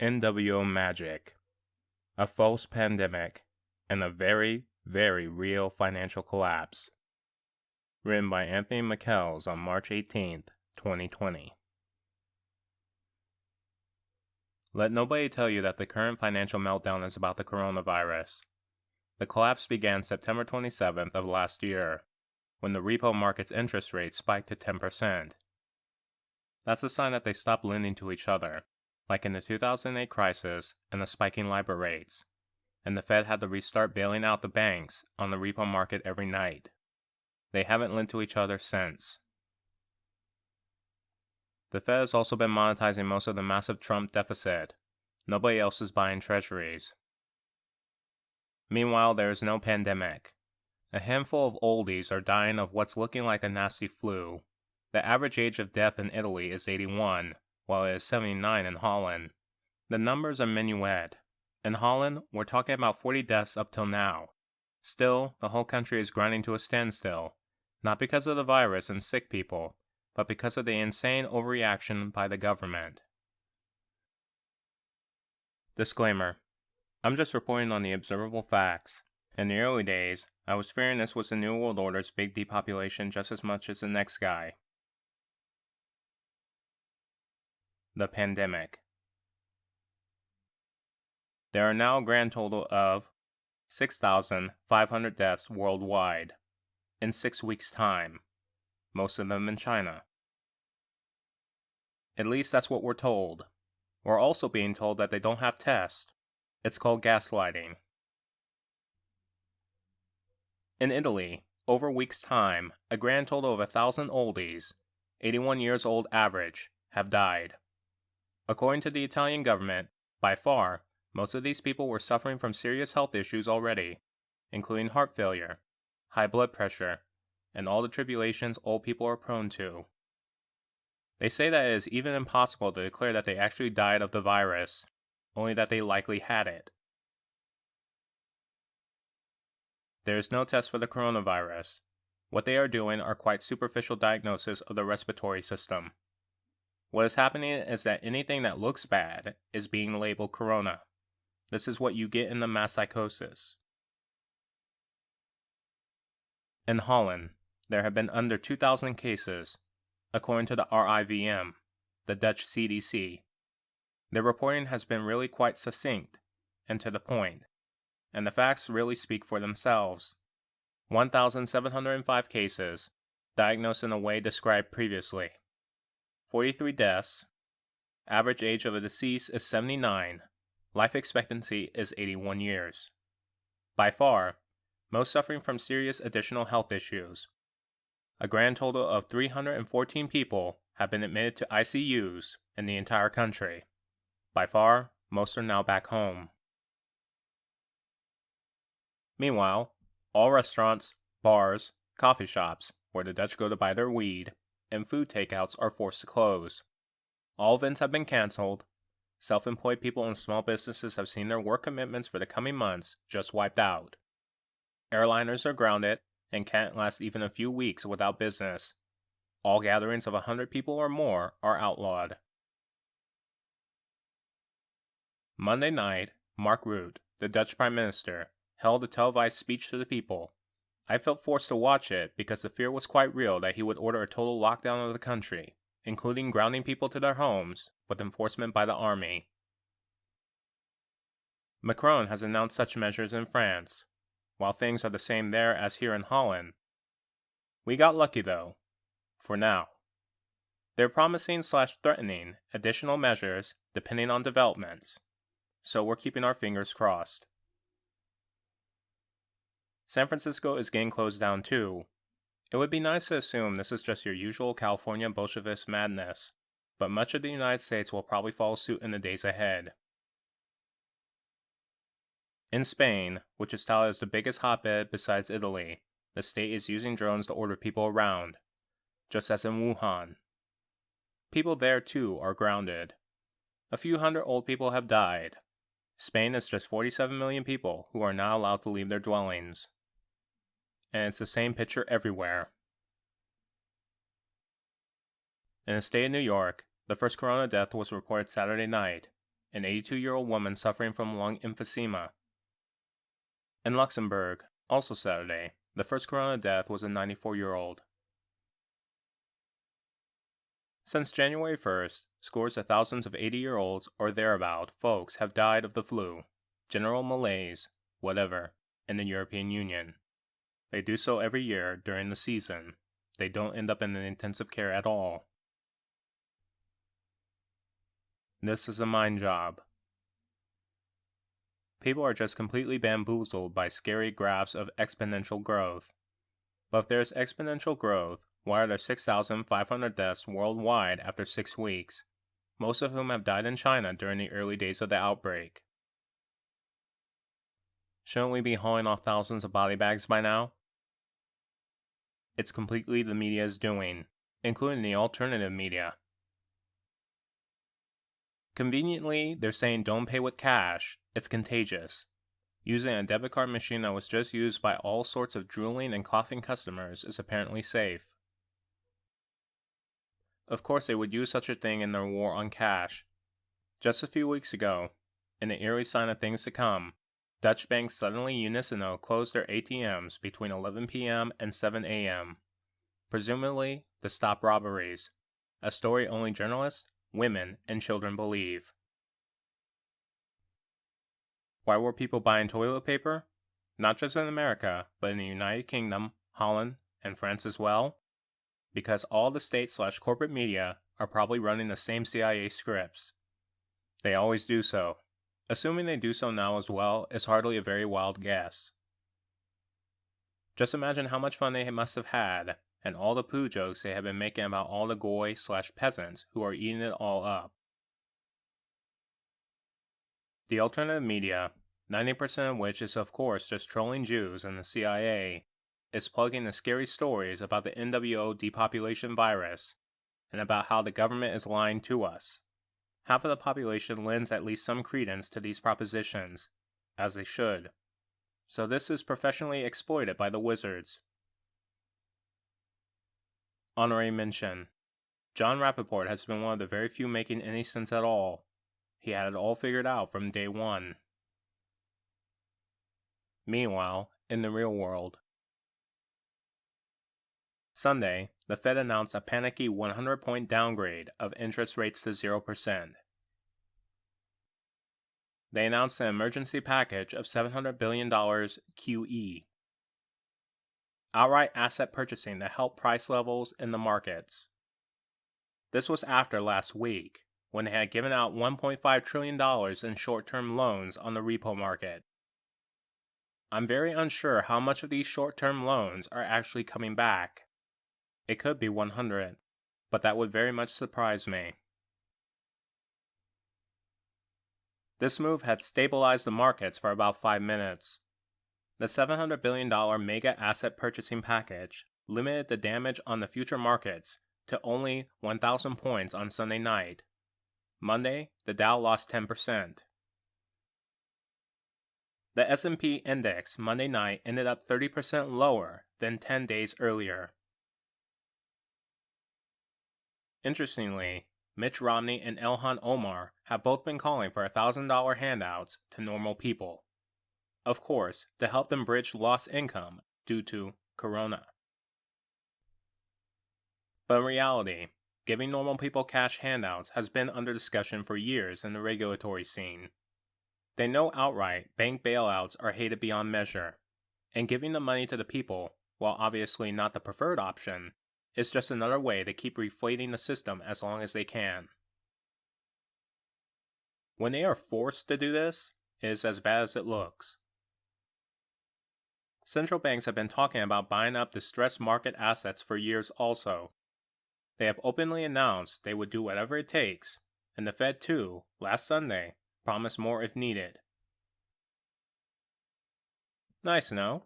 NWO Magick, a false pandemic, and a very, very real financial collapse. Written by Anthony Migchels on March 18th, 2020. Let nobody tell you that the current financial meltdown is about the coronavirus. The collapse began September 27th of last year, when the repo market's interest rate spiked to 10%. That's a sign that they stopped lending to each other, like in the 2008 crisis and the spiking LIBOR rates, and the Fed had to restart bailing out the banks on the repo market every night. They haven't lent to each other since. The Fed has also been monetizing most of the massive Trump deficit. Nobody else is buying treasuries. Meanwhile, there is no pandemic. A handful of oldies are dying of what's looking like a nasty flu. The average age of death in Italy is 81, while it is 79 in Holland. The numbers are minuet. In Holland, we're talking about 40 deaths up till now. Still, the whole country is grinding to a standstill, not because of the virus and sick people, but because of the insane overreaction by the government. Disclaimer: I'm just reporting on the observable facts. In the early days, I was fearing this was the New World Order's big depopulation just as much as the next guy. The pandemic. There are now a grand total of 6,500 deaths worldwide, in 6 weeks' time, most of them in China. At least that's what we're told. We're also being told that they don't have tests. It's called gaslighting. In Italy, over a week's time, a grand total of 1,000 oldies, 81 years old average, have died. According to the Italian government, by far, most of these people were suffering from serious health issues already, including heart failure, high blood pressure, and all the tribulations old people are prone to. They say that it is even impossible to declare that they actually died of the virus, only that they likely had it. There is no test for the coronavirus. What they are doing are quite superficial diagnoses of the respiratory system. What is happening is that anything that looks bad is being labeled corona. This is what you get in the mass psychosis. In Holland, there have been under 2,000 cases, according to the RIVM, the Dutch CDC. Their reporting has been really quite succinct and to the point, and the facts really speak for themselves. 1,705 cases, diagnosed in a way described previously. 43 deaths. Average age of a deceased is 79. Life expectancy is 81 years. By far, most suffering from serious additional health issues. A grand total of 314 people have been admitted to ICUs in the entire country. By far, most are now back home. Meanwhile, all restaurants, bars, coffee shops, where the Dutch go to buy their weed, and food takeouts are forced to close. All events have been canceled. Self-employed people and small businesses have seen their work commitments for the coming months just wiped out. Airliners are grounded and can't last even a few weeks without business. All gatherings of 100 people or more are outlawed. Monday night, Mark Rutte, the Dutch Prime Minister, held a televised speech to the people. I felt forced to watch it because the fear was quite real that he would order a total lockdown of the country, including grounding people to their homes with enforcement by the army. Macron has announced such measures in France, while things are the same there as here in Holland. We got lucky though, for now. They're promising/threatening additional measures depending on developments, so we're keeping our fingers crossed. San Francisco is getting closed down too. It would be nice to assume this is just your usual California Bolshevist madness, but much of the United States will probably follow suit in the days ahead. In Spain, which is touted as the biggest hotbed besides Italy, the state is using drones to order people around, just as in Wuhan. People there too are grounded. A few hundred old people have died. Spain is just 47 million people who are not allowed to leave their dwellings. And it's the same picture everywhere. In the state of New York, the first corona death was reported Saturday night, an 82-year-old woman suffering from lung emphysema. In Luxembourg, also Saturday, the first corona death was a 94-year-old. Since January 1st, scores of thousands of 80-year-olds or thereabout folks have died of the flu, general malaise, whatever, in the European Union. They do so every year during the season. They don't end up in intensive care at all. This is a mind job. People are just completely bamboozled by scary graphs of exponential growth. But if there's exponential growth, why are there 6,500 deaths worldwide after 6 weeks, most of whom have died in China during the early days of the outbreak? Shouldn't we be hauling off thousands of body bags by now? It's completely the media's doing, including the alternative media. Conveniently, they're saying don't pay with cash, it's contagious. Using a debit card machine that was just used by all sorts of drooling and coughing customers is apparently safe. Of course they would use such a thing in their war on cash. Just a few weeks ago, in an eerie sign of things to come, Dutch banks suddenly unison closed their ATMs between 11 p.m. and 7 a.m., presumably to stop robberies, a story only journalists, women, and children believe. Why were people buying toilet paper? Not just in America, but in the United Kingdom, Holland, and France as well? Because all the state/corporate media are probably running the same CIA scripts. They always do so. Assuming they do so now as well is hardly a very wild guess. Just imagine how much fun they must have had, and all the poo jokes they have been making about all the goy/peasants who are eating it all up. The alternative media, 90% of which is of course just trolling Jews and the CIA, is plugging the scary stories about the NWO depopulation virus, and about how the government is lying to us. Half of the population lends at least some credence to these propositions, as they should. So this is professionally exploited by the wizards. Honorary mention. John Rappaport has been one of the very few making any sense at all. He had it all figured out from day one. Meanwhile, in the real world. Sunday, the Fed announced a panicky 100-point downgrade of interest rates to 0%. They announced an emergency package of $700 billion QE. Outright asset purchasing to help price levels in the markets. This was after last week, when they had given out $1.5 trillion in short-term loans on the repo market. I'm very unsure how much of these short-term loans are actually coming back. It could be 100, but that would very much surprise me. This move had stabilized the markets for about 5 minutes. The $700 billion mega asset purchasing package limited the damage on the future markets to only 1,000 points on Sunday night. Monday, the Dow lost 10%. The S&P index Monday night ended up 30% lower than 10 days earlier. Interestingly, Mitch Romney and Ilhan Omar have both been calling for $1,000 handouts to normal people. Of course, to help them bridge lost income due to Corona. But in reality, giving normal people cash handouts has been under discussion for years in the regulatory scene. They know outright bank bailouts are hated beyond measure, and giving the money to the people, while obviously not the preferred option, is just another way to keep reflating the system as long as they can. When they are forced to do this, it is as bad as it looks. Central banks have been talking about buying up distressed market assets for years also. They have openly announced they would do whatever it takes, and the Fed too, last Sunday, promised more if needed. Nice, no?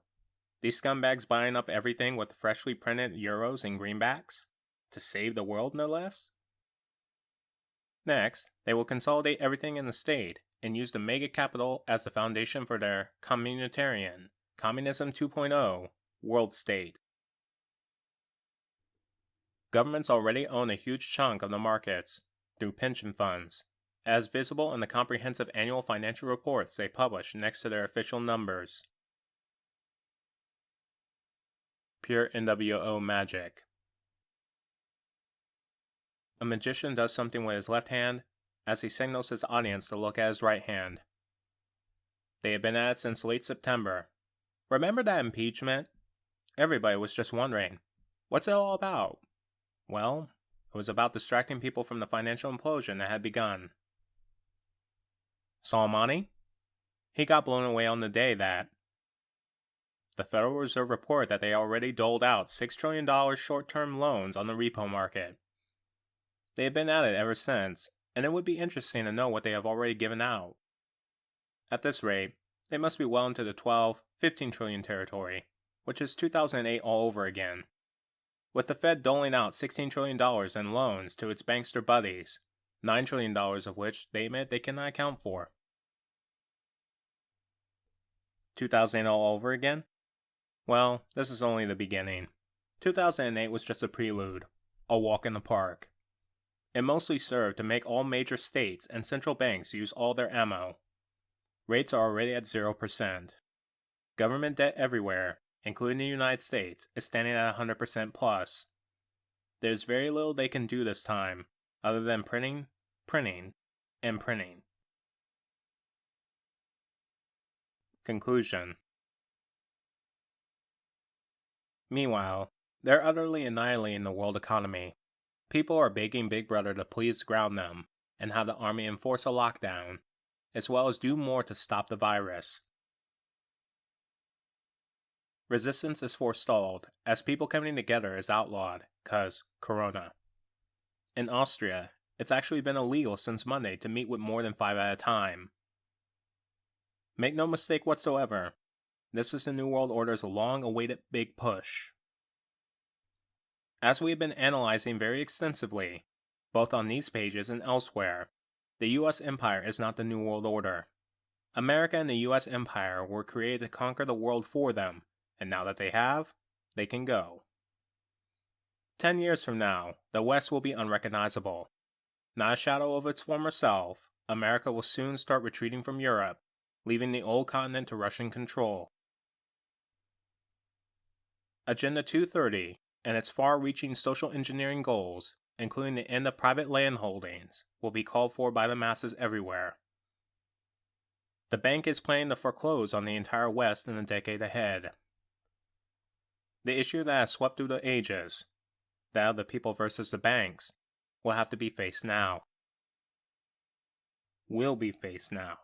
These scumbags buying up everything with freshly printed euros and greenbacks? To save the world, no less? Next, they will consolidate everything in the state and use the mega capital as the foundation for their communitarian, Communism 2.0, world state. Governments already own a huge chunk of the markets, through pension funds, as visible in the comprehensive annual financial reports they publish next to their official numbers. Pure NWO magic. A magician does something with his left hand as he signals his audience to look at his right hand. They had been at it since late September. Remember that impeachment? Everybody was just wondering, what's it all about? Well, it was about distracting people from the financial implosion that had begun. Soleimani? He got blown away on the day that the Federal Reserve reported that they already doled out $6 trillion short-term loans on the repo market. They have been at it ever since, and it would be interesting to know what they have already given out. At this rate, they must be well into the 12-15 trillion territory, which is 2008 all over again. With the Fed doling out $16 trillion in loans to its bankster buddies, $9 trillion of which they admit they cannot account for. 2008 all over again? Well, this is only the beginning. 2008 was just a prelude, a walk in the park. It mostly served to make all major states and central banks use all their ammo. Rates are already at 0%. Government debt everywhere, including the United States, is standing at 100% plus. There's very little they can do this time, other than printing, and printing. Conclusion. Meanwhile, they're utterly annihilating the world economy. People are begging Big Brother to please ground them and have the army enforce a lockdown, as well as do more to stop the virus. Resistance is forestalled, as people coming together is outlawed, cause Corona. In Austria, it's actually been illegal since Monday to meet with more than 5 at a time. Make no mistake whatsoever, this is the New World Order's long-awaited big push. As we have been analyzing very extensively, both on these pages and elsewhere, the US Empire is not the New World Order. America and the US Empire were created to conquer the world for them, and now that they have, they can go. 10 years from now, the West will be unrecognizable. Not a shadow of its former self, America will soon start retreating from Europe, leaving the old continent to Russian control. Agenda 230 and its far-reaching social engineering goals, including the end of private land holdings, will be called for by the masses everywhere. The bank is planning to foreclose on the entire West in the decade ahead. The issue that has swept through the ages, that of the people versus the banks, will have to be faced now. Will be faced now.